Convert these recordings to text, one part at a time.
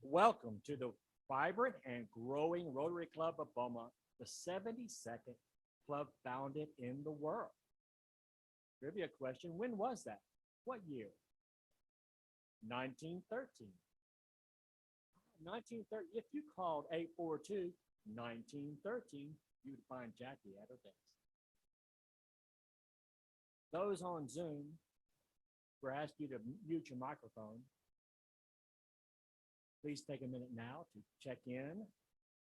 Welcome to the vibrant and growing Rotary Club of Beaumont, the 72nd club founded in the world. Trivia question, when was that? What year? 1913. 1930. If you called 842-1913, you would find Jackie at her desk. Those on Zoom, we're asking you to mute your microphone. Please take a minute now to check in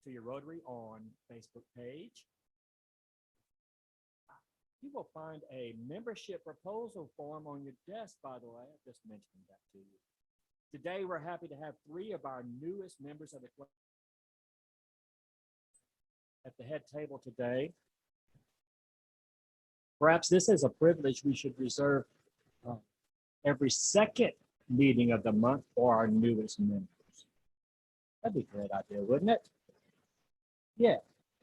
to your Rotary on Facebook page. You will find a membership proposal form on your desk, by the way. I just mentioned that to you. Today, we're happy to have 3 of our newest members of the club at the head table today. Perhaps this is a privilege we should reserve every second meeting of the month for our newest members. That'd be a great idea, wouldn't it? Yeah.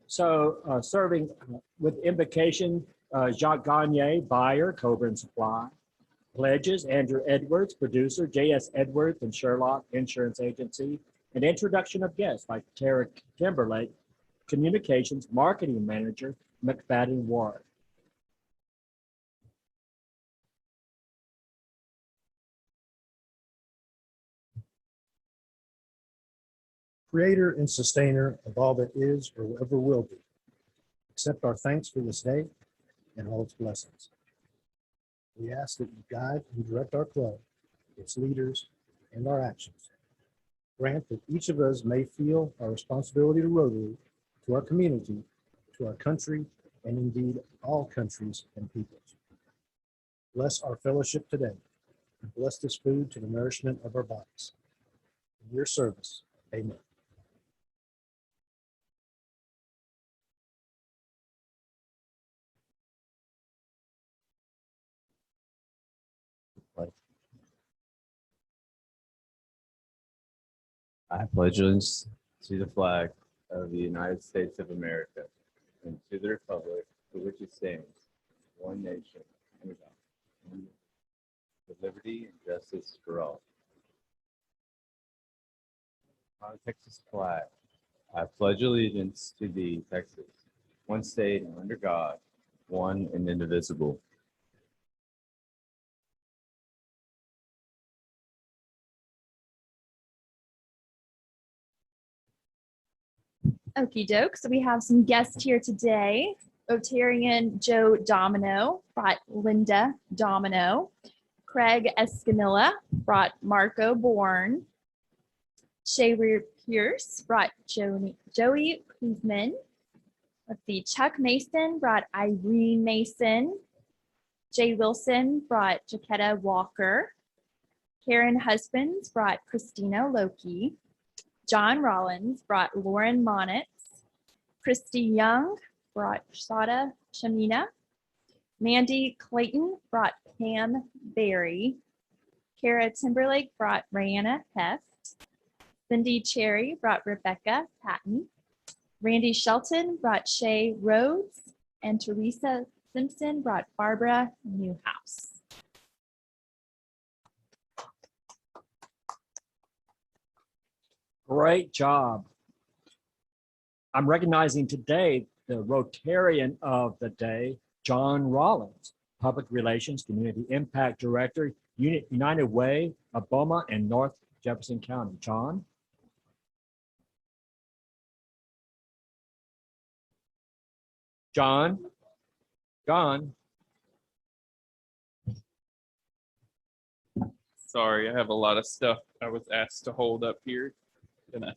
So serving with invocation, Jacques Gagne, buyer, Coburn Supply. Pledges, Andrew Edwards, producer, J.S. Edwards and Sherlock Insurance Agency. And introduction of guests by Tara Timberlake, Communications Marketing Manager, McFadden Ward. Creator and sustainer of all that is or ever will be. Accept our thanks for this day and all its blessings. We ask that you guide and direct our club, its leaders, and our actions. Grant that each of us may feel our responsibility to Rotary, to our community, to our country, and indeed all countries and peoples. Bless our fellowship today, and bless this food to the nourishment of our bodies. In your service, amen. I pledge allegiance to the flag of the United States of America and to the republic for which it stands, one nation, under God, with liberty and justice for all. On the Texas flag, I pledge allegiance to thee, Texas, one state under God, one and indivisible. Okie doke. So we have some guests here today. Rotarian Joe Domino brought Linda Domino. Craig Escanilla brought Marco Bourne. Shaver Pierce brought Joey Kuzman. Let's see. Chuck Mason brought Irene Mason. Jay Wilson brought Jaquetta Walker. Karen Husbands brought Christina Loki. John Rollins brought Lauren Monitz. Christy Young brought Shada Shamina. Mandy Clayton brought Pam Berry. Kara Timberlake brought Rihanna Heft. Cindy Cherry brought Rebecca Patton. Randy Shelton brought Shay Rhodes. And Teresa Simpson brought Barbara Newhouse. Great job. I'm recognizing today the Rotarian of the day, John Rollins, Public Relations Community Impact Director, United Way of Beaumont and North Jefferson County. John? John? John? Sorry, I have a lot of stuff I was asked to hold up here. Gonna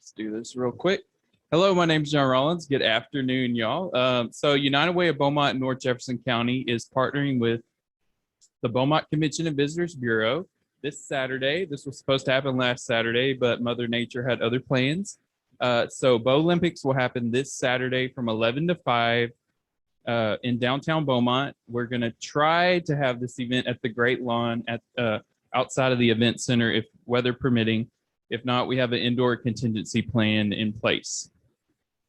just do this real quick. Hello, my name is John Rollins. Good afternoon, y'all. So United Way of Beaumont and North Jefferson County is partnering with the Beaumont Convention and Visitors Bureau this Saturday. This was supposed to happen last Saturday, but Mother Nature had other plans. So Bow Olympics will happen this Saturday from 11 to 5 in downtown Beaumont. We're going to try to have this event at the Great Lawn at outside of the event center if weather permitting. If not, we have an indoor contingency plan in place.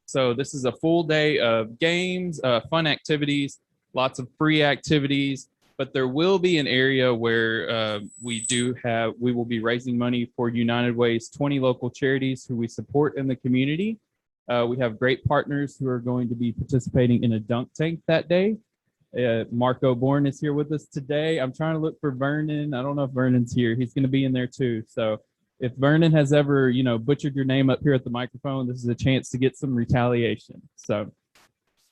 So this is a full day of games, fun activities, lots of free activities. but there will be an area where we will be raising money for United Way's 20 local charities who we support in the community. We have great partners who are going to be participating in a dunk tank that day. Marco Bourne is here with us today. I'm trying to look for Vernon. I don't know if Vernon's here. He's going to be in there too. So if Vernon has ever, butchered your name up here at the microphone, this is a chance to get some retaliation. So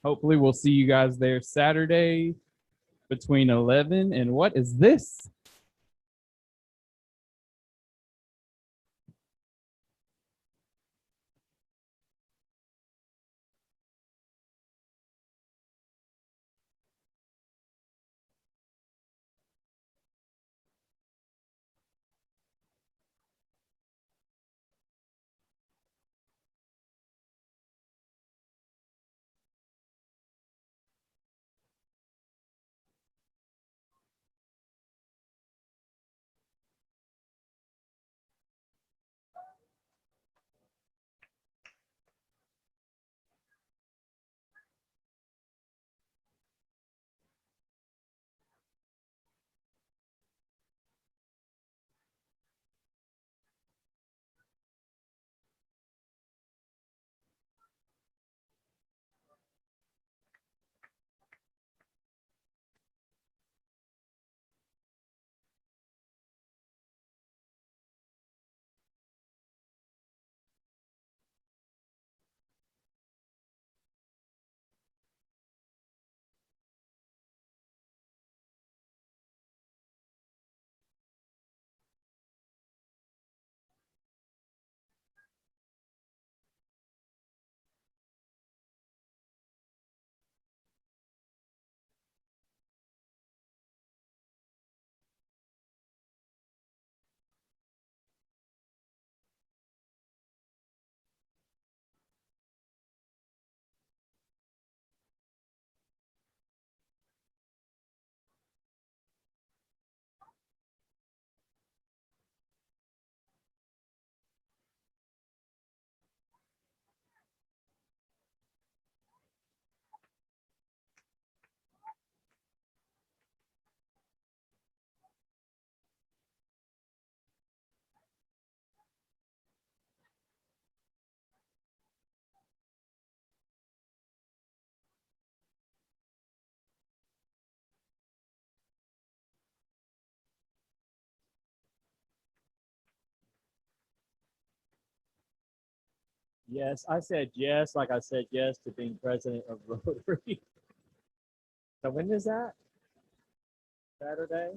hopefully we'll see you guys there Saturday between 11 and what is this? Yes, I said yes, like I said yes to being president of Rotary. So when is that? Saturday?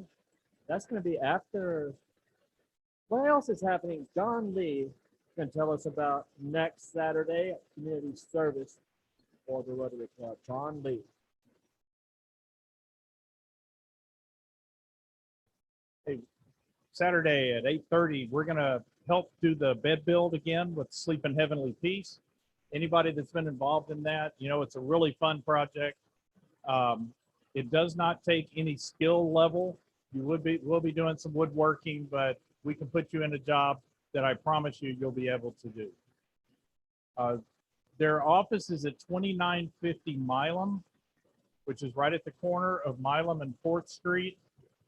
That's going to be after. What else is happening? John Lee can tell us about next Saturday community service for the Rotary Club. John Lee. Hey, Saturday at 8:30, we're going to help do the bed build again with Sleep in Heavenly Peace. Anybody that's been involved in that, it's a really fun project. It does not take any skill level. We'll be doing some woodworking, but we can put you in a job that I promise you'll be able to do. Their office is at 2950 Milam, which is right at the corner of Milam and 4th Street.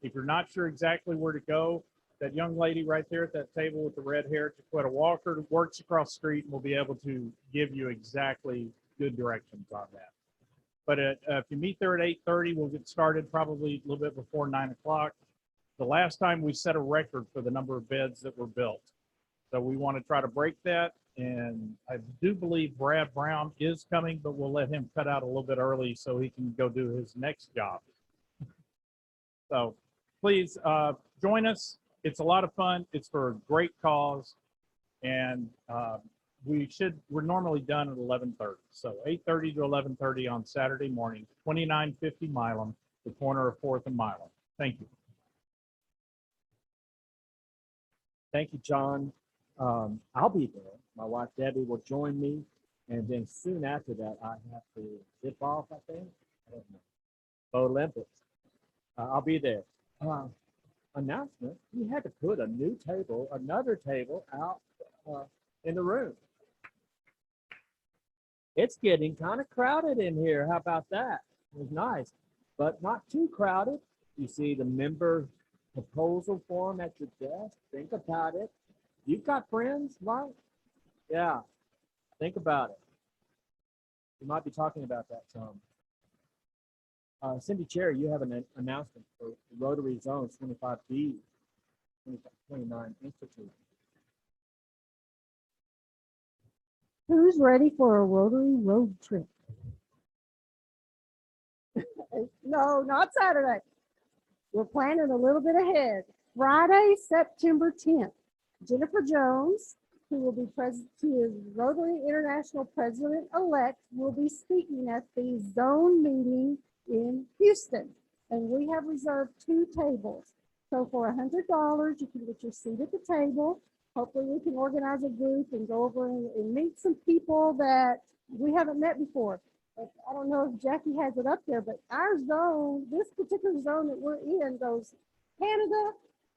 If you're not sure exactly where to go, that young lady right there at that table with the red hair, Jaquetta Walker, works across the street and will be able to give you exactly good directions on that. But if you meet there at 8:30, we'll get started probably a little bit before 9 o'clock. The last time we set a record for the number of beds that were built. So we want to try to break that. And I do believe Brad Brown is coming, but we'll let him cut out a little bit early so he can go do his next job. So please join us. It's a lot of fun. It's for a great cause. And we're normally done at 11:30. So 8:30 to 11:30 on Saturday morning, 2950 Milam, the corner of 4th and Milam. Thank you. Thank you, John. I'll be there. My wife Debbie will join me. And then soon after that, I have to zip off, I think. I don't know. Olympics. I'll be there. Announcement. We had to put another table out in the room. It's getting kind of crowded in here. How about that? It was nice, but not too crowded. You see the member proposal form at your desk. Think about it. You've got friends, right? Yeah, think about it. We might be talking about that some. Cindy Cherry, you have an announcement for Rotary Zone 25B, 29 Institute. Who's ready for a Rotary road trip? No, not Saturday. We're planning a little bit ahead. Friday, September 10th, Jennifer Jones, who will be president, she is Rotary International President-elect, will be speaking at the zone meeting in Houston. And we have reserved 2 tables. So for $100, you can get your seat at the table. Hopefully we can organize a group and go over and meet some people that we haven't met before. But I don't know if Jackie has it up there, but our zone, this particular zone that we're in goes Canada,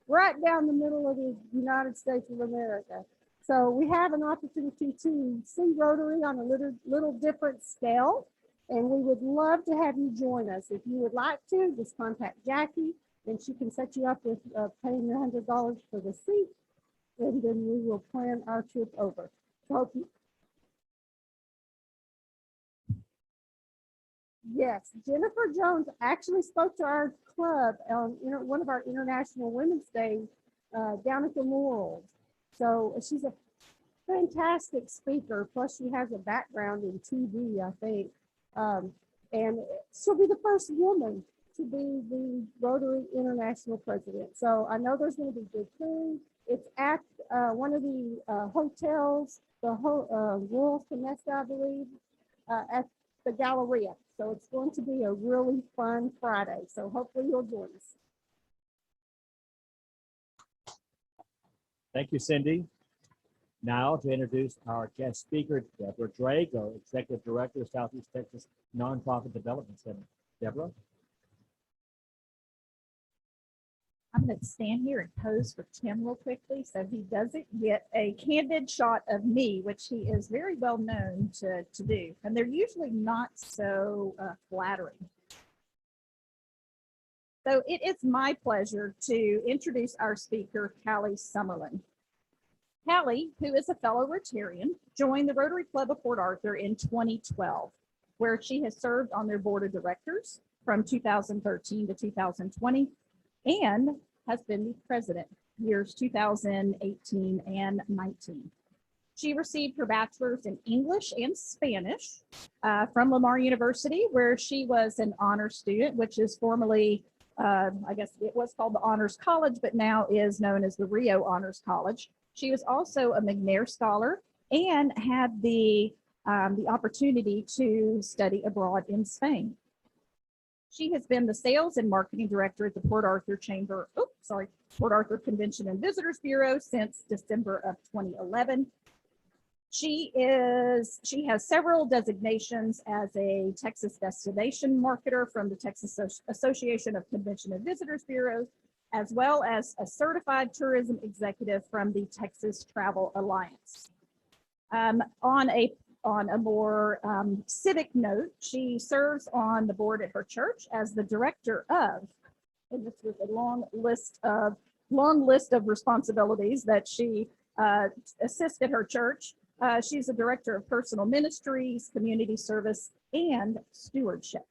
right down the middle of the United States of America. So we have an opportunity to see Rotary on a little different scale. And we would love to have you join us. If you would like to, just contact Jackie and she can set you up with paying the $100 for the seat. And then we will plan our trip over. So hope you, yes, Jennifer Jones actually spoke to our club on one of our International Women's Day down at the Laurels. So she's a fantastic speaker. Plus she has a background in TV, I think. And she'll be the first woman to be the Rotary International President. So I know there's going to be good food. It's at one of the hotels, the Royal Sonesta, I believe, at the Galleria. So it's going to be a really fun Friday. So hopefully you'll join us. Thank you, Cindy. Now to introduce our guest speaker, Deborah Drago, Executive Director of Southeast Texas Nonprofit Development Center. Deborah? I'm going to stand here and pose for Tim real quickly so he doesn't get a candid shot of me, which he is very well known to do. And they're usually not so flattering. So it is my pleasure to introduce our speaker, Callie Summerlin. Callie, who is a fellow Rotarian, joined the Rotary Club of Port Arthur in 2012, where she has served on their board of directors from 2013 to 2020 and has been the president years 2018 and 19. She received her bachelor's in English and Spanish from Lamar University, where she was an honors student, which is formerly, I guess it was called the Honors College, but now is known as the Rio Honors College. She was also a McNair Scholar and had the opportunity to study abroad in Spain. She has been the sales and marketing director at the Port Arthur Port Arthur Convention and Visitors Bureau since December of 2011. She has several designations as a Texas destination marketer from the Texas Association of Convention and Visitors Bureaus, as well as a certified tourism executive from the Texas Travel Alliance. On a more civic note, she serves on the board at her church as the director of, and this was a long list of responsibilities that she assisted her church. She's a director of personal ministries, community service, and stewardship.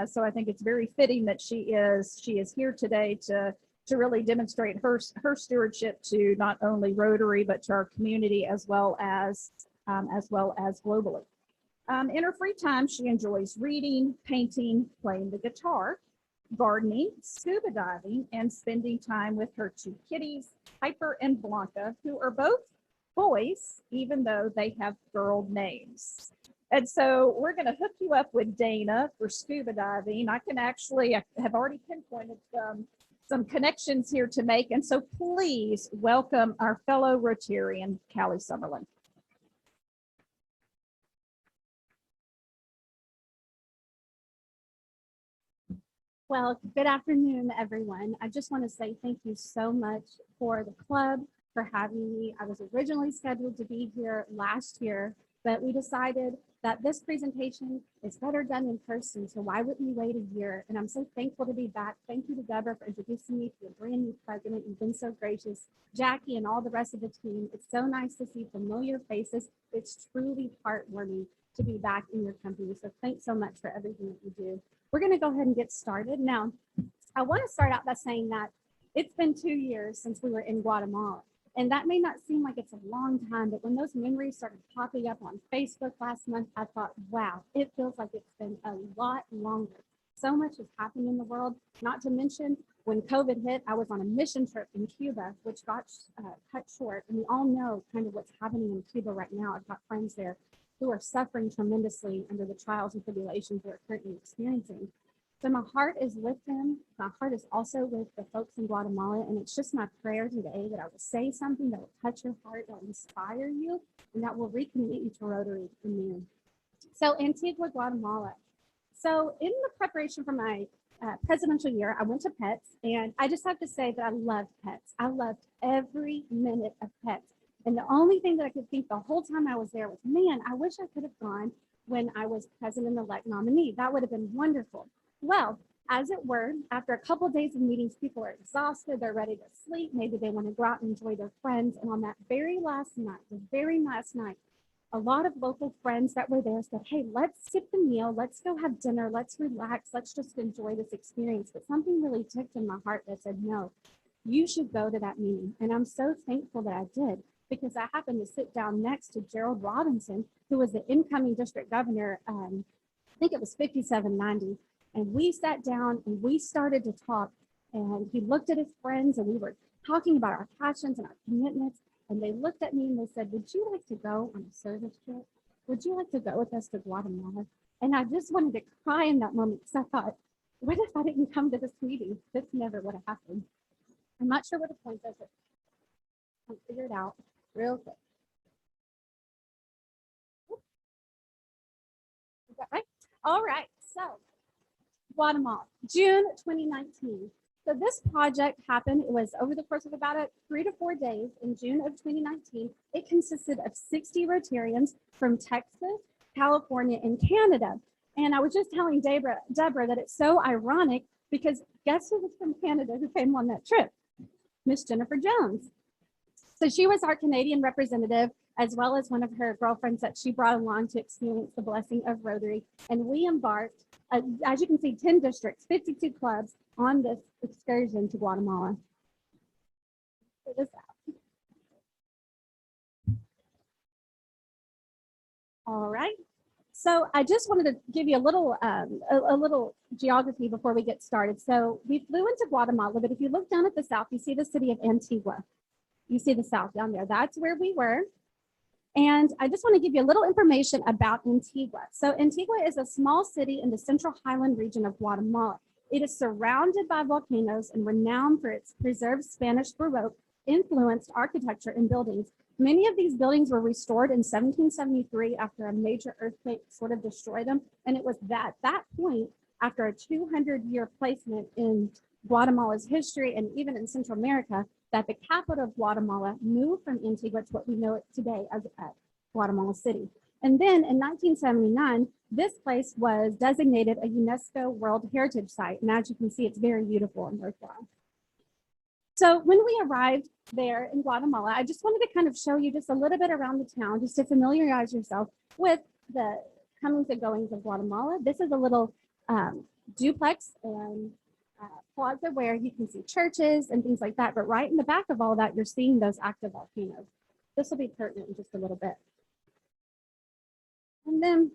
So I think it's very fitting that she is here today to really demonstrate her stewardship to not only Rotary but to our community as well as globally. In her free time, she enjoys reading, painting, playing the guitar, gardening, scuba diving, and spending time with her 2 kitties, Piper and Blanca, who are both boys, even though they have girl names. And so we're going to hook you up with Dana for scuba diving. I have already pinpointed some connections here to make. And so please welcome our fellow Rotarian, Callie Summerlin. Well, good afternoon, everyone. I just want to say thank you so much for the club for having me. I was originally scheduled to be here last year, but we decided that this presentation is better done in person. So why wouldn't we wait a year? And I'm so thankful to be back. Thank you to Deborah for introducing me to a brand new president. You've been so gracious. Jackie and all the rest of the team. It's so nice to see familiar faces. It's truly heartwarming to be back in your company. So thanks so much for everything that you do. We're going to go ahead and get started. Now, I want to start out by saying that it's been 2 years since we were in Guatemala. And that may not seem like it's a long time, but when those memories started popping up on Facebook last month, I thought, wow, it feels like it's been a lot longer. So much has happened in the world, not to mention when COVID hit, I was on a mission trip in Cuba, which got cut short. And we all know kind of what's happening in Cuba right now. I've got friends there who are suffering tremendously under the trials and tribulations they're currently experiencing. So my heart is with them. My heart is also with the folks in Guatemala. And it's just my prayer today that I will say something that will touch your heart, that will inspire you, and that will recommit you to Rotary. Amen. So Antigua, Guatemala. So in the preparation for my presidential year, I went to Pets, and I just have to say that I loved Pets. I loved every minute of Pets. And the only thing that I could think the whole time I was there was, man, I wish I could have gone when I was president-elect nominee. That would have been wonderful. Well, as it were, after a couple of days of meetings, people are exhausted, they're ready to sleep, maybe they want to go out and enjoy their friends. And on that very last night, a lot of local friends that were there said, hey, let's skip the meal, let's go have dinner, let's relax, let's just enjoy this experience. But something really ticked in my heart that said, no, you should go to that meeting. And I'm so thankful that I did, because I happened to sit down next to Gerald Robinson, who was the incoming district governor. I think it was 5790. And we sat down and we started to talk, and he looked at his friends and we were talking about our passions and our commitments. And they looked at me and they said, would you like to go on a service trip? Would you like to go with us to Guatemala? And I just wanted to cry in that moment, because I thought, what if I didn't come to this meeting? This never would have happened. I'm not sure what the point is, but I'll figure it out real quick. Is that right? All right, so Guatemala, June 2019. So this project happened, it was over the course of about 3 to 4 days in June of 2019. It consisted of 60 Rotarians from Texas, California, and Canada. And I was just telling Deborah that it's so ironic, because guess who was from Canada who came on that trip? Miss Jennifer Jones. So she was our Canadian representative, as well as one of her girlfriends that she brought along to experience the blessing of Rotary. And we embarked, as you can see, 10 districts, 52 clubs on this excursion to Guatemala. Check this out. All right. So I just wanted to give you a little geography before we get started. So we flew into Guatemala, but if you look down at the south, you see the city of Antigua. You see the south down there. That's where we were. And I just want to give you a little information about Antigua. So Antigua is a small city in the central highland region of Guatemala. It is surrounded by volcanoes and renowned for its preserved Spanish Baroque influenced architecture and buildings. Many of these buildings were restored in 1773 after a major earthquake sort of destroyed them. And it was at that point, after a 200-year placement in Guatemala's history and even in Central America, that the capital of Guatemala moved from Antigua to what we know it today as Guatemala City. And then in 1979, this place was designated a UNESCO World Heritage Site. And as you can see, it's very beautiful and worthwhile. So when we arrived there in Guatemala, I just wanted to kind of show you just a little bit around the town, just to familiarize yourself with the comings and goings of Guatemala. This is a little duplex and plaza where you can see churches and things like that. But right in the back of all that, you're seeing those active volcanoes. This will be pertinent in just a little bit. And then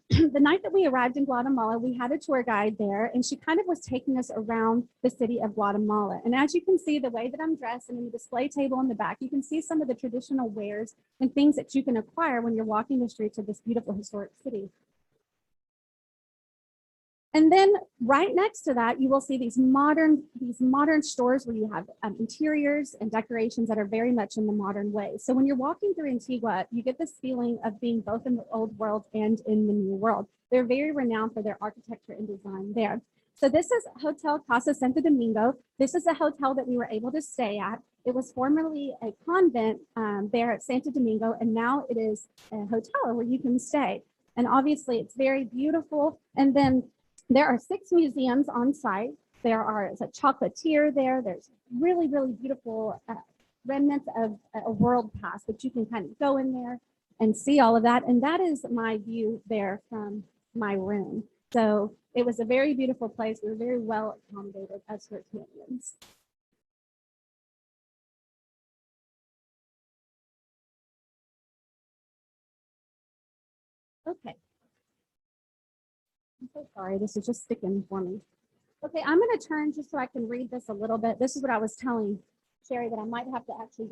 the night that we arrived in Guatemala, we had a tour guide there, and she kind of was taking us around the city of Guatemala. And as you can see, the way that I'm dressed and in the display table in the back, you can see some of the traditional wares and things that you can acquire when you're walking the streets of this beautiful historic city. And then right next to that, you will see these modern stores where you have interiors and decorations that are very much in the modern way. So when you're walking through Antigua, you get this feeling of being both in the old world and in the new world. They're very renowned for their architecture and design there. So this is Hotel Casa Santo Domingo. This is a hotel that we were able to stay at. It was formerly a convent there at Santo Domingo, and now it is a hotel where you can stay. And obviously, it's very beautiful. And then there are 6 museums on site. There's a chocolatier there. There's really, really beautiful remnants of a world past that you can kind of go in there and see all of that. And that is my view there from my room. So it was a very beautiful place. We were very well accommodated as Rotarians. Okay. I'm so sorry. This is just sticking for me. Okay, I'm going to turn just so I can read this a little bit. This is what I was telling Sherry, that I might have to actually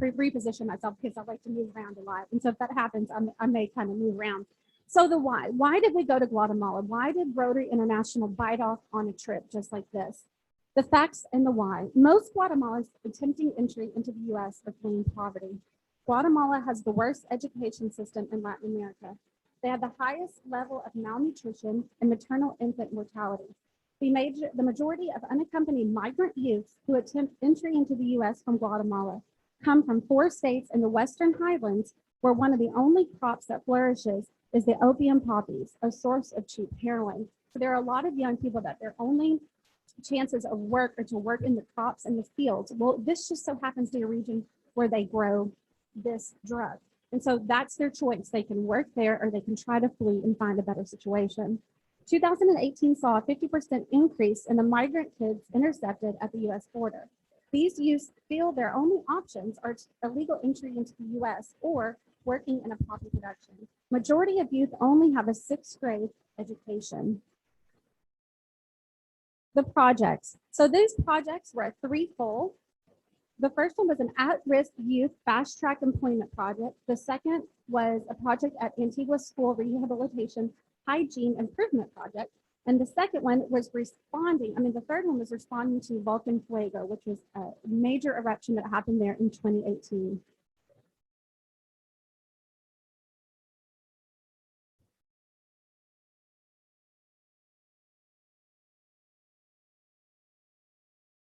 reposition myself because I like to move around a lot. And so if that happens, I may kind of move around. So the why. Why did we go to Guatemala? Why did Rotary International bite off on a trip just like this? The facts and the why. Most Guatemalans attempting entry into the U.S. are fleeing poverty. Guatemala has the worst education system in Latin America. They have the highest level of malnutrition and maternal infant mortality. The majority of unaccompanied migrant youths who attempt entry into the U.S. from Guatemala come from 4 states in the Western Highlands, where one of the only crops that flourishes is the opium poppies, a source of cheap heroin. So there are a lot of young people that their only chances of work are to work in the crops and the fields. Well, this just so happens to be a region where they grow this drug. And so that's their choice. They can work there or they can try to flee and find a better situation. 2018 saw a 50% increase in the migrant kids intercepted at the U.S. border. These youths feel their only options are illegal entry into the U.S. or working in a poppy production. Majority of youth only have a 6th grade education. The projects. So these projects were threefold. The first one was an at-risk youth fast-track employment project. The second was a project at Antigua School Rehabilitation Hygiene Improvement Project. And the second one was the third one was responding to Volcan Fuego, which was a major eruption that happened there in 2018.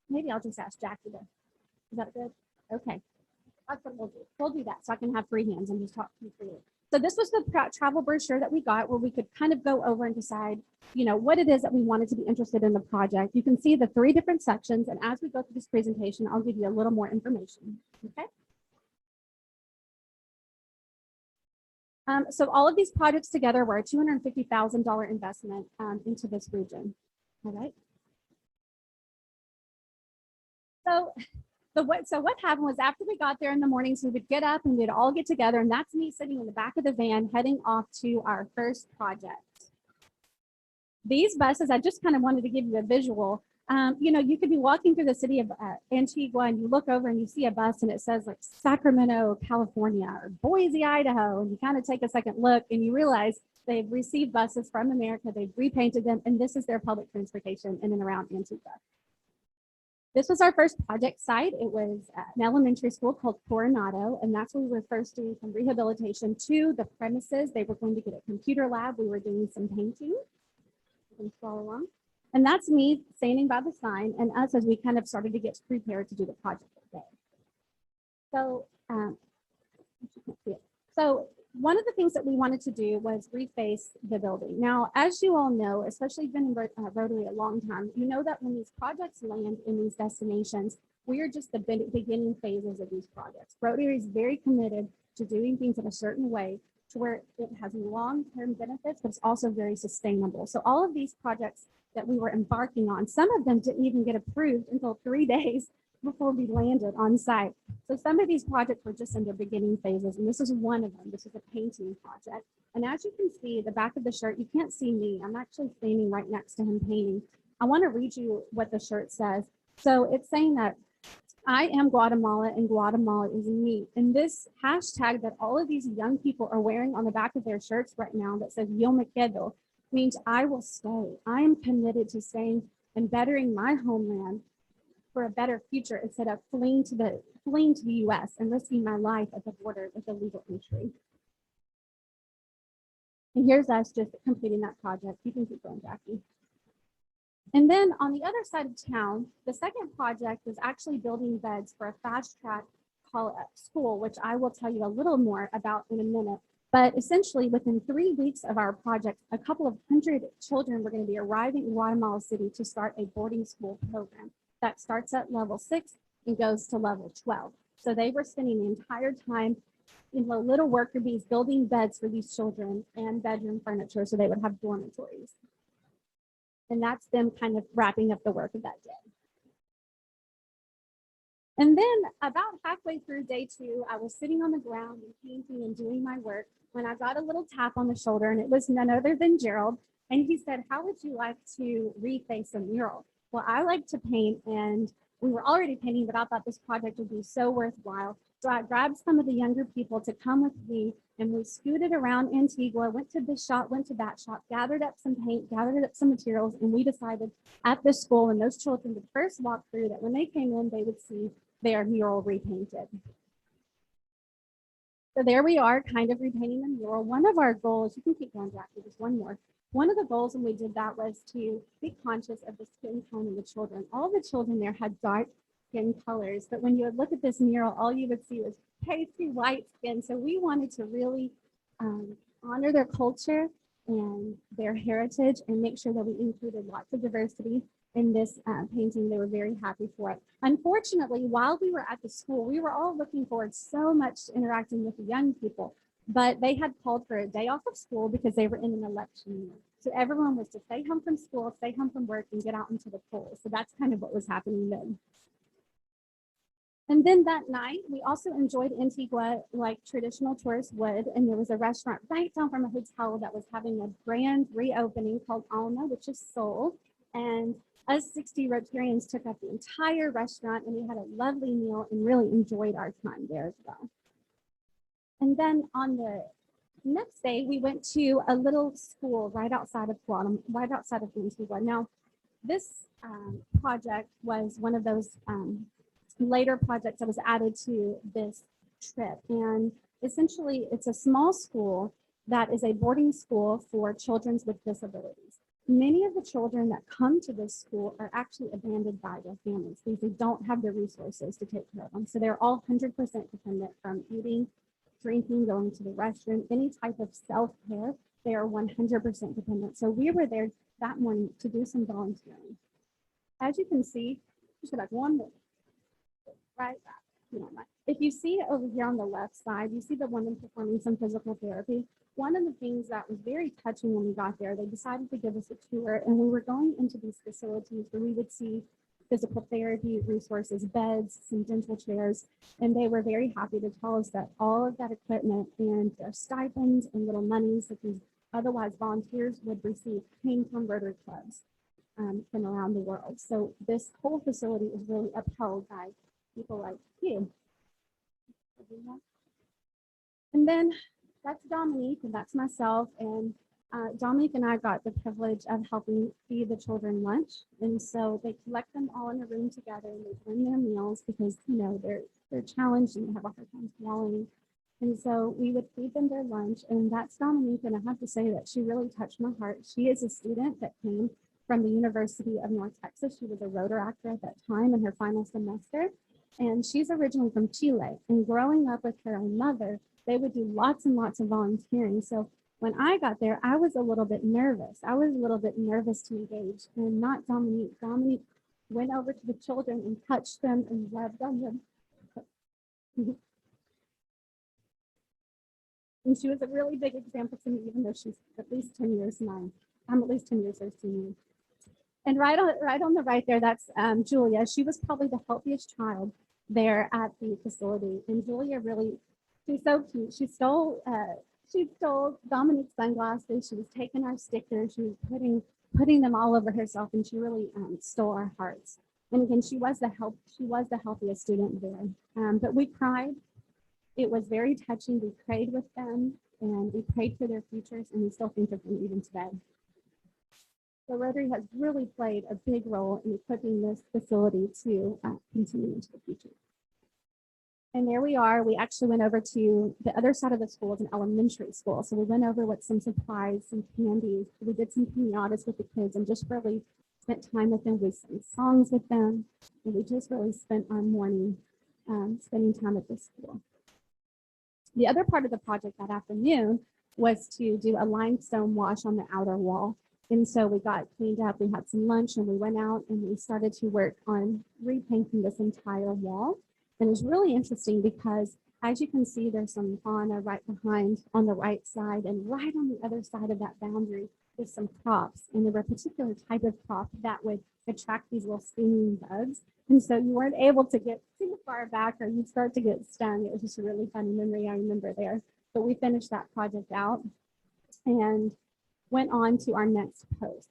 Maybe I'll just ask Jackie to, is that good? Okay, that's what we'll do. We'll do that so I can have free hands and just talk to you freely. So this was the travel brochure that we got where we could kind of go over and decide, what it is that we wanted to be interested in the project. You can see the 3 different sections. And as we go through this presentation, I'll give you a little more information. Okay. So all of these projects together were a $250,000 investment into this region. All right. So what happened was after we got there in the mornings, we would get up and we'd all get together, and that's me sitting in the back of the van heading off to our first project. These buses, I just kind of wanted to give you a visual. You could be walking through the city of Antigua and you look over and you see a bus and it says like Sacramento, California, or Boise, Idaho, and you kind of take a second look and you realize they've received buses from America, they've repainted them, and this is their public transportation in and around Antigua. This was our first project site. It was an elementary school called Coronado, and that's where we were first doing some rehabilitation to the premises. They were going to get a computer lab. We were doing some painting. You can follow along. And that's me standing by the sign and us as we kind of started to get prepared to do the project today. So, one of the things that we wanted to do was reface the building. Now, as you all know, especially been in Rotary a long time, you know that when these projects land in these destinations, we are just the beginning phases of these projects. Rotary is very committed to doing things in a certain way to where it has long-term benefits, but it's also very sustainable. So all of these projects that we were embarking on, some of them didn't even get approved until 3 days before we landed on site. So some of these projects were just in their beginning phases, and this is one of them. This is a painting project. And as you can see, the back of the shirt, you can't see me. I'm actually standing right next to him painting. I want to read you what the shirt says. So it's saying that I am Guatemala and Guatemala is me. And this hashtag that all of these young people are wearing on the back of their shirts right now that says Yo me quedo means I will stay. I am committed to staying and bettering my homeland for a better future instead of fleeing to the U.S. and risking my life at the border with illegal entry. And here's us just completing that project. You can keep going, Jackie. And then on the other side of town, the second project was actually building beds for a fast track school, which I will tell you a little more about in a minute. But essentially, within 3 weeks of our project, a couple of hundred children were going to be arriving in Guatemala City to start a boarding school program that starts at level 6 and goes to level 12. So they were spending the entire time in the little worker bees building beds for these children and bedroom furniture so they would have dormitories. And that's them kind of wrapping up the work of that day. And then about halfway through day 2, I was sitting on the ground and painting and doing my work when I got a little tap on the shoulder, and it was none other than Gerald. And he said, "How would you like to reface a mural?" Well, I like to paint, and we were already painting, but I thought this project would be so worthwhile. So I grabbed some of the younger people to come with me, and we scooted around Antigua, went to this shop, went to that shop, gathered up some paint, gathered up some materials, and we decided at this school, and those children would first walk through, that when they came in, they would see their mural repainted. So there we are, kind of repainting the mural. One of our goals, you can keep going, Jackie, just one more. One of the goals when we did that was to be conscious of the skin tone of the children. All the children there had dark skin colors, but when you would look at this mural, all you would see was pasty white skin. So we wanted to really honor their culture and their heritage and make sure that we included lots of diversity in this painting. They were very happy for it. Unfortunately, while we were at the school, we were all looking forward so much to interacting with the young people, but they had called for a day off of school because they were in an election year. So everyone was to stay home from school, stay home from work, and get out into the polls. So that's kind of what was happening then. And then that night, we also enjoyed Antigua like traditional tourists would, and there was a restaurant right down from a hotel that was having a grand reopening called Alma, which is sold. And us 60 Rotarians took up the entire restaurant, and we had a lovely meal and really enjoyed our time there as well. And then on the next day, we went to a little school right outside of Guatemala, right outside of Antigua. Now, this project was one of those later projects that was added to this trip. And essentially, it's a small school that is a boarding school for children with disabilities. Many of the children that come to this school are actually abandoned by their families because they don't have the resources to take care of them. So they're all 100% dependent from eating, drinking, going to the restroom, any type of self-care. They are 100% dependent. So we were there that morning to do some volunteering. As you can see, just go back one more. Right back. You know, if you see over here on the left side, you see the woman performing some physical therapy. One of the things that was very touching when we got there, they decided to give us a tour, and we were going into these facilities where we would see physical therapy resources, beds, some dental chairs, and they were very happy to tell us that all of that equipment and their stipends and little monies that these otherwise volunteers would receive came from Rotary clubs from around the world. So this whole facility is really upheld by people like you. And then that's Dominique, and that's myself. And Dominique and I got the privilege of helping feed the children lunch. And so they collect them all in a room together, and they bring their meals because, you know, they're challenged and have a hard time swallowing. And so we would feed them their lunch, and that's Dominique. And I have to say that she really touched my heart. She is a student that came from the University of North Texas. She was a Rotaractor at that time in her final semester. And she's originally from Chile, and growing up with her own mother, they would do lots and lots of volunteering. So when I got there, I was a little bit nervous. I was a little bit nervous to engage, and not Dominique. Dominique went over to the children and touched them and loved on them. And she was a really big example to me, even though she's at least 10 years mine. I'm at least 10 years her senior. And right on the right there, that's Julia. She was probably the healthiest child there at the facility. And Julia really, she's so cute. She stole Dominique's sunglasses. She was taking our stickers. She was putting them all over herself, and she really stole our hearts. And again, she was the healthiest student there. But we cried. It was very touching. We prayed with them, and we prayed for their futures, and we still think of them even today. So Rotary has really played a big role in equipping this facility to continue into the future. And there we are. We actually went over to the other side of the school, is an elementary school. So we went over with some supplies, some candies. We did some piñatas with the kids and just really spent time with them. We sang songs with them. And we just really spent our morning spending time at the school. The other part of the project that afternoon was to do a limestone wash on the outer wall. And so we got cleaned up, we had some lunch, and we went out and we started to work on repainting this entire wall. And it was really interesting because, as you can see, there's some fauna right behind on the right side, and right on the other side of that boundary, there's some crops. And there were a particular type of crop that would attract these little stinging bugs. And so you weren't able to get too far back or you'd start to get stung. It was just a really funny memory I remember there. But we finished that project out and went on to our next post.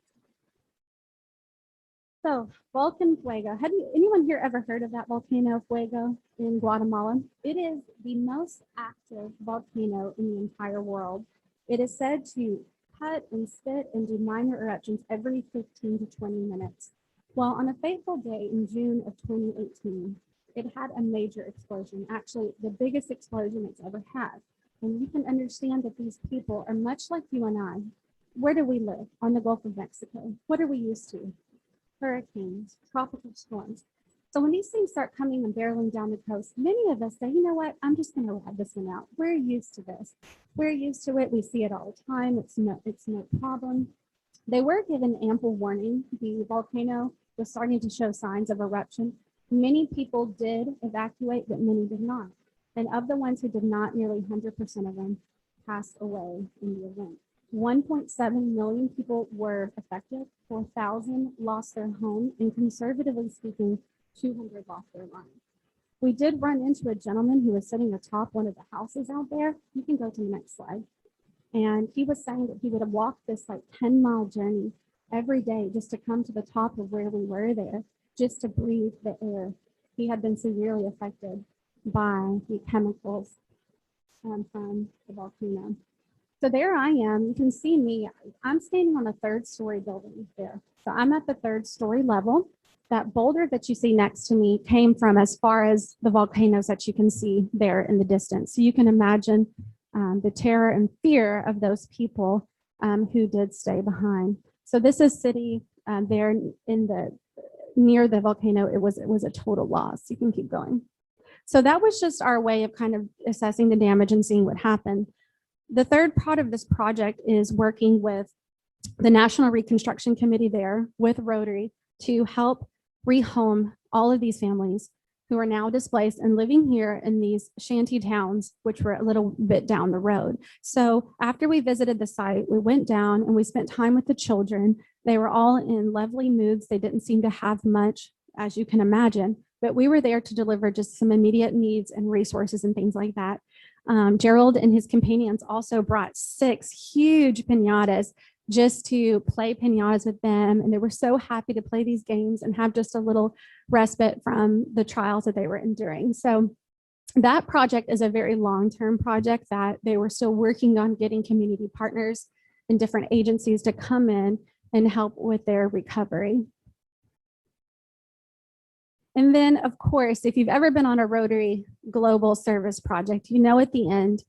So Volcan Fuego, have anyone here ever heard of that volcano Fuego in Guatemala? It is the most active volcano in the entire world. It is said to cut and spit and do minor eruptions every 15 to 20 minutes. Well, on a fateful day in June of 2018, it had a major explosion, actually the biggest explosion it's ever had. And you can understand that these people are much like you and I. Where do we live? On the Gulf of Mexico. What are we used to? Hurricanes, tropical storms. So when these things start coming and barreling down the coast, many of us say, you know what, I'm just going to ride this one out. We're used to this. We're used to it. We see it all the time. It's no problem. They were given ample warning. The volcano was starting to show signs of eruption. Many people did evacuate, but many did not. And of the ones who did not, nearly 100% of them passed away in the event. 1.7 million people were affected, 4,000 lost their home, and conservatively speaking, 200 lost their lives. We did run into a gentleman who was sitting atop one of the houses out there. You can go to the next slide. And he was saying that he would have walked this like 10-mile journey every day just to come to the top of where we were there, just to breathe the air. He had been severely affected by the chemicals from the volcano. So there I am. You can see me. I'm standing on a third-story building there. So I'm at the third-story level. That boulder that you see next to me came from as far as the volcanoes that you can see there in the distance. So you can imagine the terror and fear of those people who did stay behind. So this is city there in the near the volcano. It was a total loss. You can keep going. So that was just our way of kind of assessing the damage and seeing what happened. The third part of this project is working with the National Reconstruction Committee there with Rotary to help rehome all of these families who are now displaced and living here in these shanty towns, which were a little bit down the road. So after we visited the site, we went down and we spent time with the children. They were all in lovely moods. They didn't seem to have much, as you can imagine, but we were there to deliver just some immediate needs and resources and things like that. Gerald and his companions also brought 6 huge piñatas just to play piñatas with them. And they were so happy to play these games and have just a little respite from the trials that they were enduring. So that project is a very long-term project that they were still working on getting community partners and different agencies to come in and help with their recovery. And then, of course, if you've ever been on a Rotary Global Service project, you know at the end,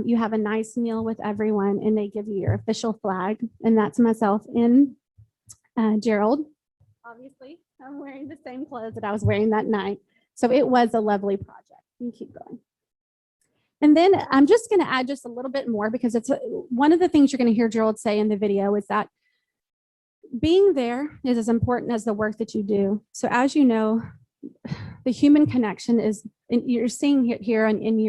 you have a nice meal with everyone and they give you your official flag. And that's myself and Gerald. Obviously, I'm wearing the same clothes that I was wearing that night. So it was a lovely project. You can keep going. And then I'm just going to add just a little bit more because it's one of the things you're going to hear Gerald say in the video is that being there is as important as the work that you do. So as you know, the human connection is, you're seeing here in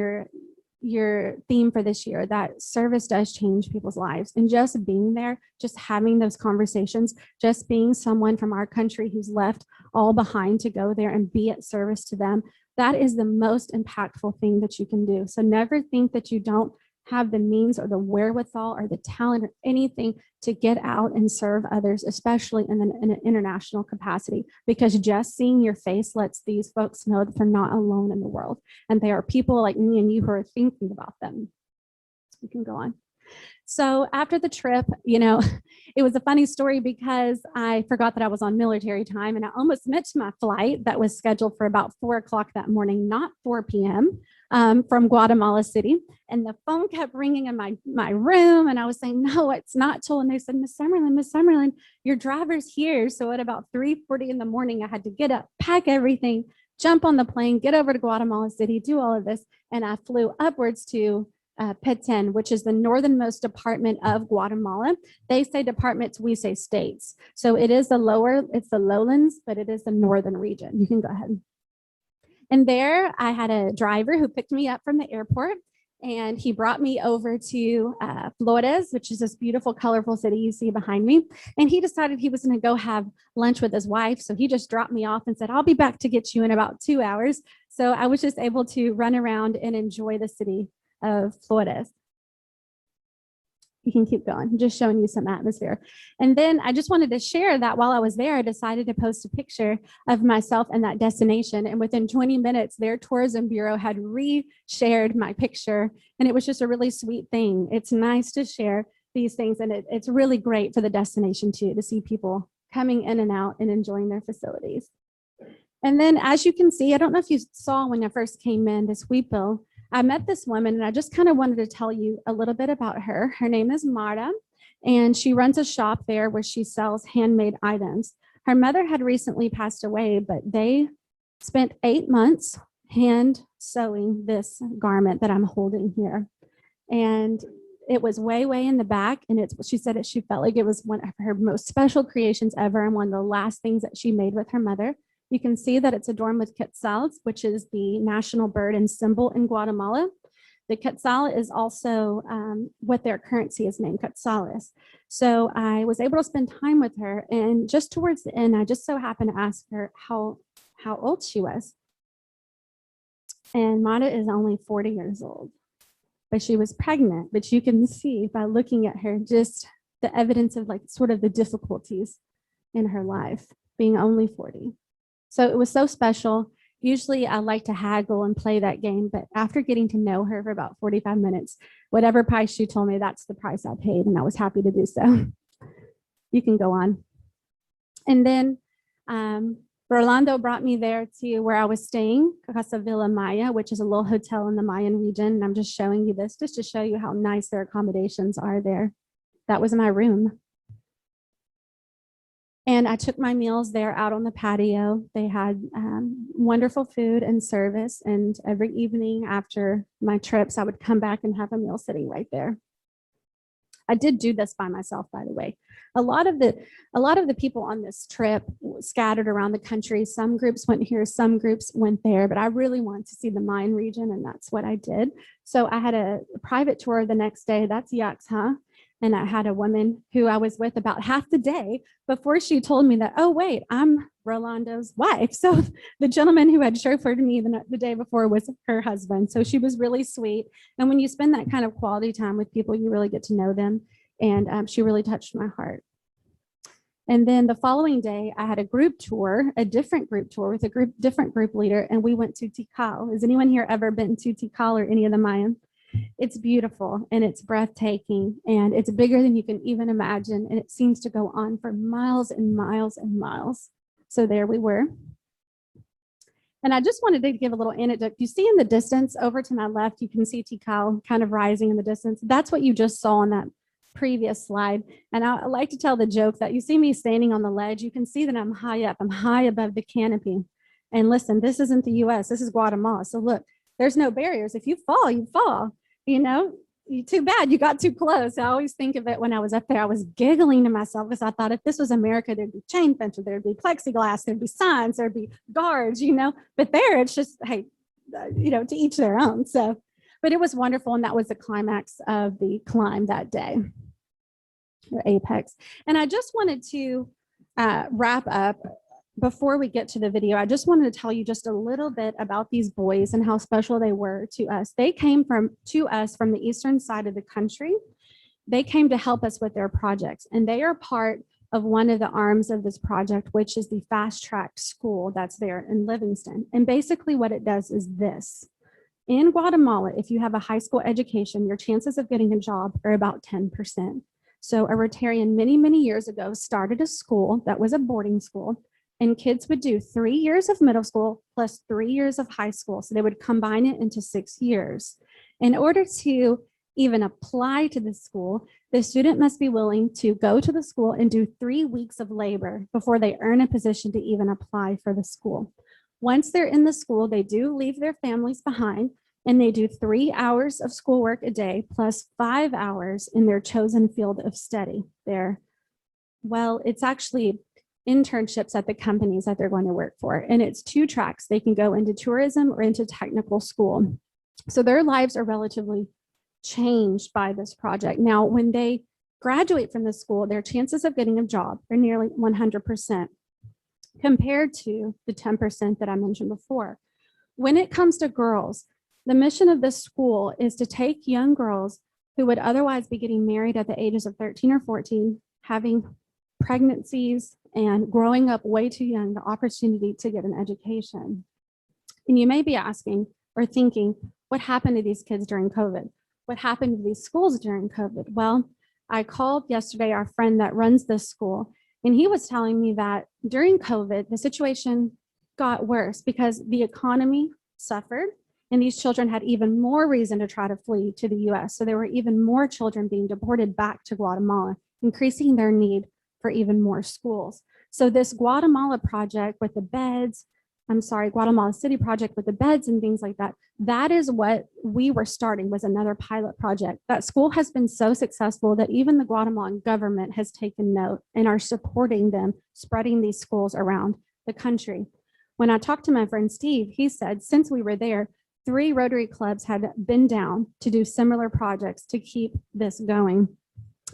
your theme for this year, that service does change people's lives. And just being there, just having those conversations, just being someone from our country who's left all behind to go there and be at service to them, that is the most impactful thing that you can do. So never think that you don't have the means or the wherewithal or the talent or anything to get out and serve others, especially in an international capacity, because just seeing your face lets these folks know that they're not alone in the world. And they are people like me and you who are thinking about them. You can go on. So after the trip, you know, it was a funny story because I forgot that I was on military time and I almost missed my flight that was scheduled for about 4 o'clock that morning, not 4 p.m. from Guatemala City. And the phone kept ringing in my room. And I was saying, no, it's not Toll. And they said, Miss Summerlin, your driver's here. So at about 3:40 in the morning, I had to get up, pack everything, jump on the plane, get over to Guatemala City, do all of this. And I flew upwards to Petén, which is the northernmost department of Guatemala. They say departments, we say states. So it's the lowlands, but it is the northern region. You can go ahead. And there I had a driver who picked me up from the airport, and he brought me over to Flores, which is this beautiful, colorful city you see behind me. And he decided he was going to go have lunch with his wife. So he just dropped me off and said, I'll be back to get you in about 2 hours. So I was just able to run around and enjoy the city of Flores. You can keep going. I'm just showing you some atmosphere. And then I just wanted to share that while I was there, I decided to post a picture of myself and that destination. And within 20 minutes, their tourism bureau had re-shared my picture. And it was just a really sweet thing. It's nice to share these things. And it's really great for the destination too, to see people coming in and out and enjoying their facilities. And then as you can see, I don't know if you saw when I first came in, this wheat bill, I met this woman, and I just kind of wanted to tell you a little bit about her. Her name is Marta, and she runs a shop there where she sells handmade items. Her mother had recently passed away, but they spent 8 months hand sewing this garment that I'm holding here. And it was way, way in the back. And she said she felt like it was one of her most special creations ever, and one of the last things that she made with her mother. You can see that it's adorned with quetzals, which is the national bird and symbol in Guatemala. The quetzal is also what their currency is named, quetzales. So I was able to spend time with her, and just towards the end, I just so happened to ask her how old she was. And Mata is only 40 years old, but she was pregnant. But you can see by looking at her, just the evidence of like sort of the difficulties in her life, being only 40. So it was so special. Usually I like to haggle and play that game, but after getting to know her for about 45 minutes, whatever price she told me, that's the price I paid, and I was happy to do so. You can go on. And then Rolando brought me there to where I was staying, Casa Villa Maya, which is a little hotel in the Mayan region. And I'm just showing you this just to show you how nice their accommodations are there. That was my room. And I took my meals there out on the patio. They had wonderful food and service. And every evening after my trips, I would come back and have a meal sitting right there. I did do this by myself, by the way. A lot of the people on this trip scattered around the country. Some groups went here, some groups went there, but I really wanted to see the Mayan region, and that's what I did. So I had a private tour the next day. That's Yaxha. And I had a woman who I was with about half the day before she told me that, oh, wait, I'm Rolando's wife. So the gentleman who had chauffeured me the day before was her husband. So she was really sweet. And when you spend that kind of quality time with people, you really get to know them. And she really touched my heart. And then the following day, I had a group tour, a different group tour with a different group leader. And we went to Tikal. Has anyone here ever been to Tikal or any of the Mayan? It's beautiful and it's breathtaking and it's bigger than you can even imagine. And it seems to go on for miles and miles and miles. So there we were. And I just wanted to give a little anecdote. You see in the distance over to my left, you can see Tikal kind of rising in the distance. That's what you just saw on that previous slide. And I like to tell the joke that you see me standing on the ledge. You can see that I'm high up. I'm high above the canopy. And listen, this isn't the US. This is Guatemala. So look, there's no barriers. If you fall, you fall. You know, too bad you got too close. I always think of it when I was up there. I was giggling to myself because I thought if this was America, there'd be chain fence, there'd be plexiglass, there'd be signs, there'd be guards, you know. But there, it's just, hey, you know, to each their own. So, but it was wonderful. And that was the climax of the climb that day, or apex. And I just wanted to wrap up. Before we get to the video, I just wanted to tell you just a little bit about these boys and how special they were to us. They came to us from the eastern side of the country. They came to help us with their projects, and they are part of one of the arms of this project, which is the fast track school that's there in Livingston. And basically what it does is this. In Guatemala, if you have a high school education, your chances of getting a job are about 10%. So a Rotarian many, many years ago started a school that was a boarding school, And kids would do 3 years of middle school plus 3 years of high school. So they would combine it into 6 years. In order to even apply to the school, the student must be willing to go to the school and do 3 weeks of labor before they earn a position to even apply for the school. Once they're in the school, they do leave their families behind, and they do 3 hours of schoolwork a day plus 5 hours in their chosen field of study. It's actually internships at the companies that they're going to work for. And it's 2 tracks. They can go into tourism or into technical school. So their lives are relatively changed by this project. Now, when they graduate from the school, their chances of getting a job are nearly 100% compared to the 10% that I mentioned before. When it comes to girls, the mission of this school is to take young girls who would otherwise be getting married at the ages of 13 or 14, having pregnancies and growing up way too young, the opportunity to get an education. And you may be asking or thinking, what happened to these kids during COVID? What happened to these schools during COVID? Well, I called yesterday our friend that runs this school, and he was telling me that during COVID, the situation got worse because the economy suffered, and these children had even more reason to try to flee to the US. So there were even more children being deported back to Guatemala, increasing their need for even more schools. So this Guatemala project with the beds, Guatemala City project with the beds and things like that, that is what we were starting, was another pilot project. That school has been so successful that even the Guatemalan government has taken note and are supporting them, spreading these schools around the country. When I talked to my friend Steve, he said since we were there, 3 Rotary clubs had been down to do similar projects to keep this going.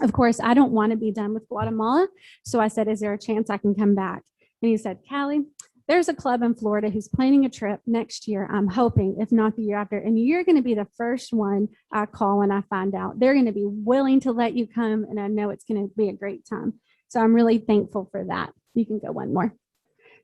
Of course, I don't want to be done with Guatemala. So I said, is there a chance I can come back? And he said, Callie, there's a club in Florida who's planning a trip next year. I'm hoping, if not the year after, and you're going to be the first one I call when I find out. They're going to be willing to let you come, and I know it's going to be a great time. So I'm really thankful for that. You can go one more.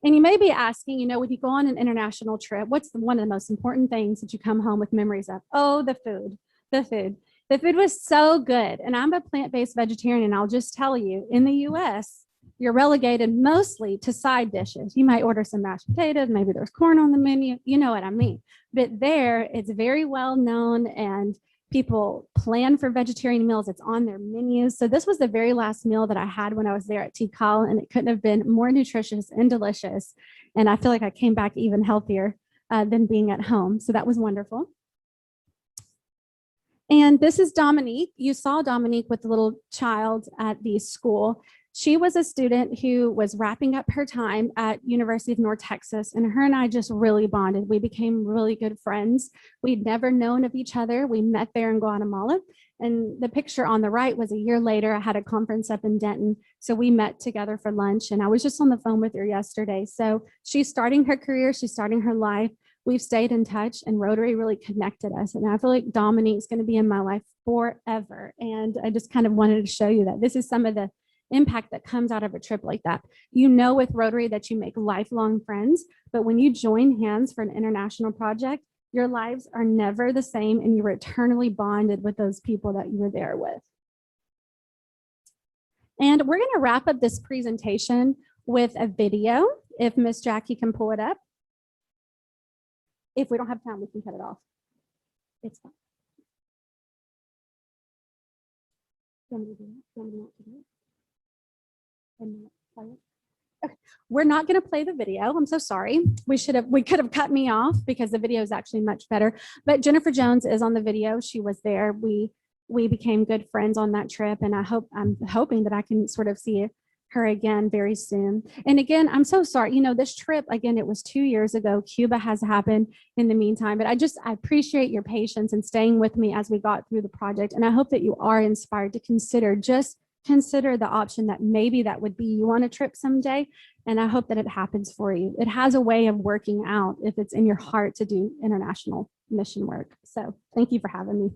And you may be asking, when you go on an international trip, what's one of the most important things that you come home with memories of? Oh, the food, the food. The food was so good. And I'm a plant-based vegetarian, and I'll just tell you, in the US, you're relegated mostly to side dishes. You might order some mashed potatoes, maybe there's corn on the menu, you know what I mean. But there, it's very well known, and people plan for vegetarian meals. It's on their menus. So this was the very last meal that I had when I was there at Tikal, and it couldn't have been more nutritious and delicious. And I feel like I came back even healthier than being at home. So that was wonderful. And this is Dominique. You saw Dominique with the little child at the school. She was a student who was wrapping up her time at University of North Texas, and her and I just really bonded. We became really good friends. We'd never known of each other. We met there in Guatemala, and the picture on the right was a year later. I had a conference up in Denton, so we met together for lunch, and I was just on the phone with her yesterday. So she's starting her career. She's starting her life. We've stayed in touch, and Rotary really connected us. And I feel like Dominique's going to be in my life forever. And I just kind of wanted to show you that this is some of the impact that comes out of a trip like that. With Rotary that you make lifelong friends, but when you join hands for an international project, your lives are never the same, and you're eternally bonded with those people that you were there with. And we're going to wrap up this presentation with a video, if Miss Jackie can pull it up. If we don't have time, we can cut it off. It's fine. Okay. We're not going to play the video. I'm so sorry. We could have cut me off because the video is actually much better. But Jennifer Jones is on the video. She was there. We became good friends on that trip, and I'm hoping that I can sort of see her again very soon. And again, I'm so sorry. This trip, again, it was 2 years ago. Cuba has happened in the meantime, but I appreciate your patience and staying with me as we got through the project. And I hope that you are inspired to consider the option that maybe that would be you on a trip someday. And I hope that it happens for you. It has a way of working out if it's in your heart to do international mission work. So thank you for having me.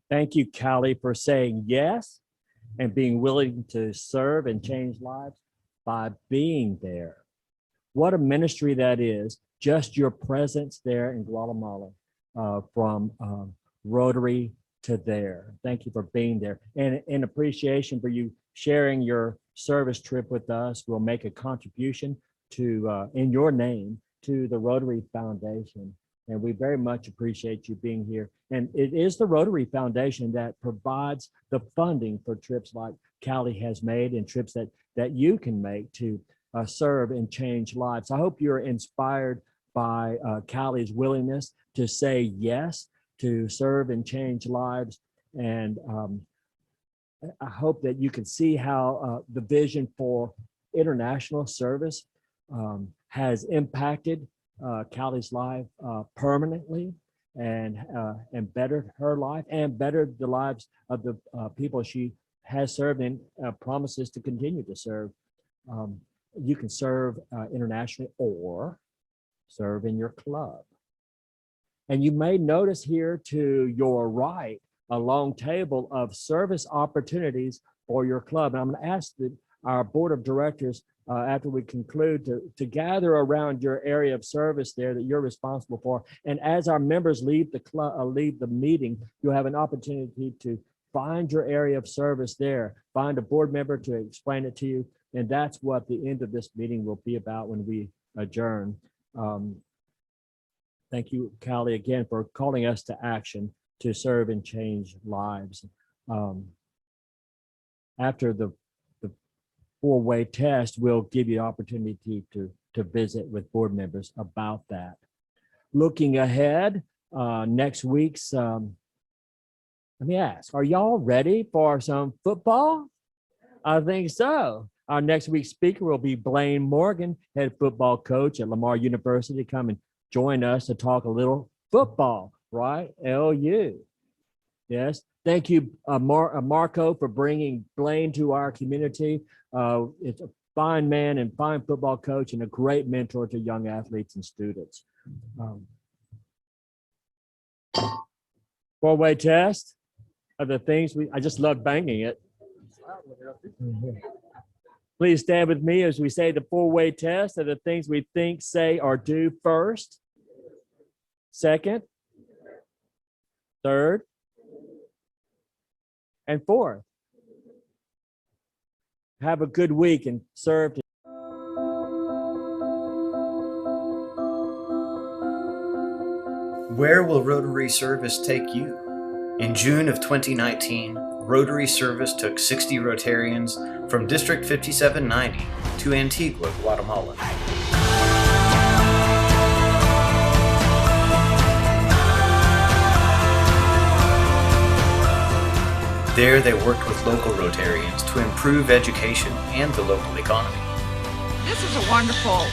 Thank you, Callie, for saying yes and being willing to serve and change lives by being there. What a ministry that is, just your presence there in Guatemala from Rotary to there. Thank you for being there. And in appreciation for you sharing your service trip with us, we'll make a contribution to, in your name, to the Rotary Foundation. And we very much appreciate you being here. And it is the Rotary Foundation that provides the funding for trips like Callie has made and trips that you can make to serve and change lives. I hope you're inspired by Callie's willingness to say yes to serve and change lives. And I hope that you can see how the vision for international service has impacted Callie's life permanently and bettered her life and bettered the lives of the people she has served and promises to continue to serve. You can serve internationally or serve in your club. And you may notice here to your right a long table of service opportunities for your club. And I'm going to ask our board of directors after we conclude to gather around your area of service there that you're responsible for. And as our members leave the club, leave the meeting, you'll have an opportunity to find your area of service there, find a board member to explain it to you. And that's what the end of this meeting will be about when we adjourn. Thank you, Callie, again, for calling us to action to serve and change lives. After the four-way test, we'll give you opportunity to visit with board members about that. Looking ahead, next week's, let me ask, are y'all ready for some football? I think so. Our next week's speaker will be Blaine Morgan, head football coach at Lamar University. Come and join us to talk a little football, right? LU. Yes. Thank you, Marco, for bringing Blaine to our community. It's a fine man and fine football coach and a great mentor to young athletes and students. Four-way test of the things I just love banging it. Please stand with me as we say the four-way test of the things we think, say, or do first, second, third, and fourth. Have a good week and serve. Where will Rotary service take you? In June of 2019, Rotary service took 60 Rotarians from District 5790 to Antigua, Guatemala. There they worked with local Rotarians to improve education and the local economy. This is a wonderful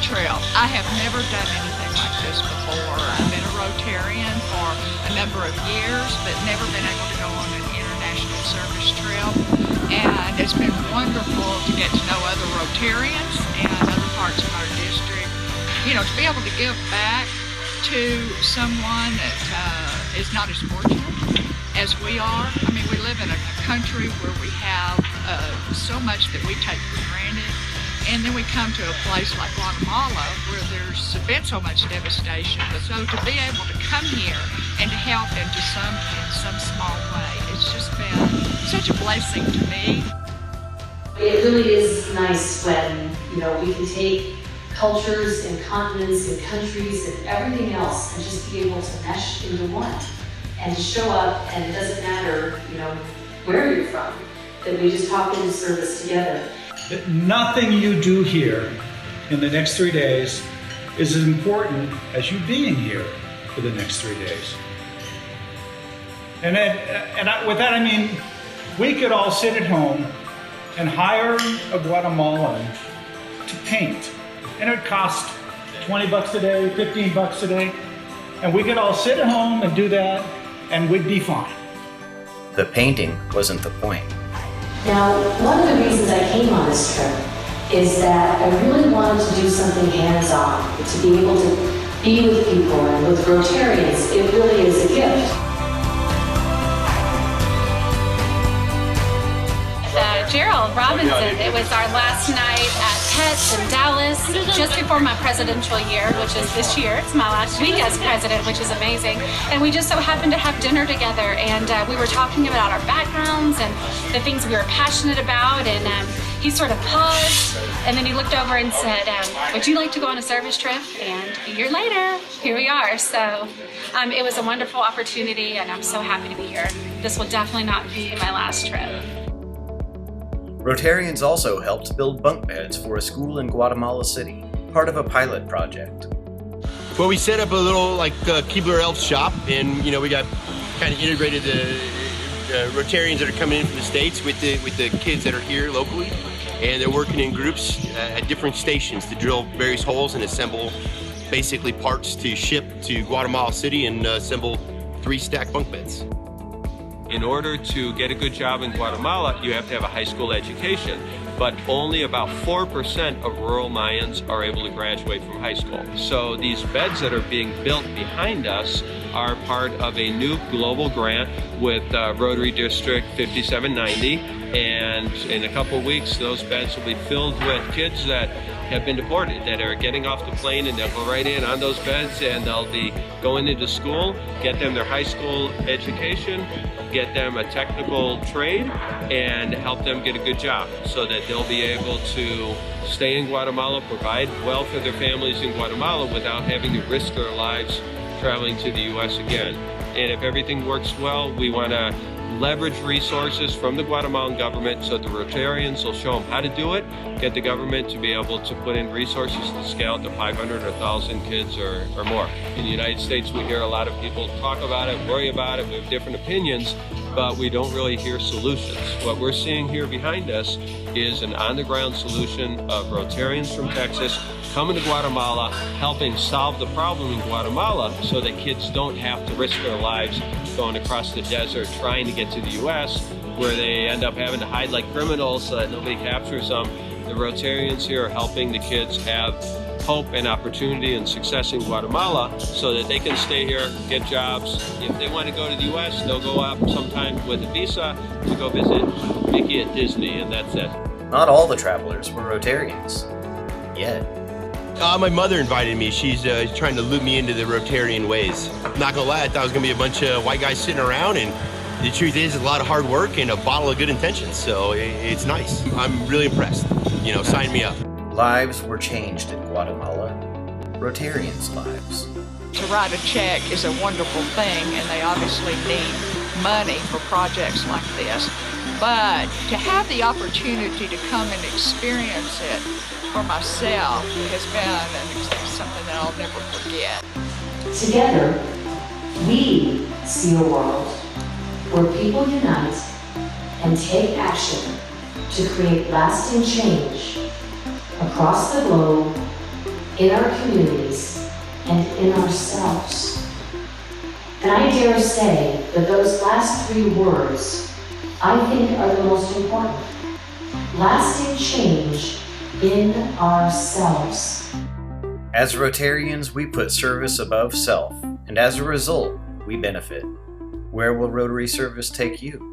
trail. I have never done anything like this before. I've been a Rotarian for a number of years, but never been able to go on an international service trail. And it's been wonderful to get to know other Rotarians and other parts of our district. You know, to be able to give back to someone that is not as fortunate as we are. I mean, we live in a country where we have so much that we take for granted. And then we come to a place like Guatemala where there's been so much devastation. So to be able to come here and to help in some small way, it's just been such a blessing to me. It really is nice when, you know, we can take cultures and continents and countries and everything else and just be able to mesh into one and to show up, and it doesn't matter, you know, where you're from, that we just hop into service together. That nothing you do here in the next 3 days is as important as you being here for the next 3 days. With that I mean, we could all sit at home and hire a Guatemalan to paint, and it would cost $20 a day, $15 a day, and we could all sit at home and do that, and we'd be fine. The painting wasn't the point. Now, one of the reasons I came on this trip is that I really wanted to do something hands-on, to be able to be with people and with Rotarians. It really is a gift. Gerald Well, Robinson, it was our last night at Pets in Dallas, just before my presidential year, which is this year. It's my last week as president, which is amazing. And we just so happened to have dinner together, and we were talking about our backgrounds and the things we were passionate about, and he sort of paused, and then he looked over and said, would you like to go on a service trip? And a year later, here we are. So it was a wonderful opportunity, and I'm so happy to be here. This will definitely not be my last trip. Rotarians also helped build bunk beds for a school in Guatemala City, part of a pilot project. Well, we set up a little Keebler Elf shop, and we got kind of integrated the Rotarians that are coming in from the States with the kids that are here locally, and they're working in groups at different stations to drill various holes and assemble basically parts to ship to Guatemala City and assemble 3 stack bunk beds. In order to get a good job in Guatemala, you have to have a high school education, but only about 4% of rural Mayans are able to graduate from high school. So these beds that are being built behind us are part of a new global grant with Rotary District 5790, and in a couple of weeks those beds will be filled with kids that have been deported, that are getting off the plane, and they'll go right in on those beds, and they'll be going into school, get them their high school education, get them a technical trade, and help them get a good job so that they'll be able to stay in Guatemala, provide well for their families in Guatemala without having to risk their lives traveling to the U.S. again. And if everything works well, we want to leverage resources from the Guatemalan government so the Rotarians will show them how to do it, get the government to be able to put in resources to scale to 500 or 1,000 kids or more. In the United States, we hear a lot of people talk about it, worry about it, we have different opinions, but we don't really hear solutions. What we're seeing here behind us is an on-the-ground solution of Rotarians from Texas coming to Guatemala, helping solve the problem in Guatemala so that kids don't have to risk their lives going across the desert trying to get to the U.S., where they end up having to hide like criminals so that nobody captures them. The Rotarians here are helping the kids have hope and opportunity and success in Guatemala so that they can stay here, get jobs. If they want to go to the U.S., they'll go up sometime with a visa to go visit Mickey at Disney, and that's it. Not all the travelers were Rotarians. Yet. My mother invited me. She's trying to loop me into the Rotarian ways. Not gonna lie, I thought it was gonna be a bunch of white guys sitting around, and the truth is, it's a lot of hard work and a bottle of good intentions, so it's nice. I'm really impressed. Sign me up. Lives were changed in Guatemala. Rotarians' lives. To write a check is a wonderful thing, and they obviously need money for projects like this. But to have the opportunity to come and experience it for myself has been something that I'll never forget. Together, we see a world where people unite and take action to create lasting change across the globe, in our communities, and in ourselves. And I dare say that those last 3 words, I think, are the most important. Lasting change in ourselves. As Rotarians, we put service above self, and as a result, we benefit. Where will Rotary service take you?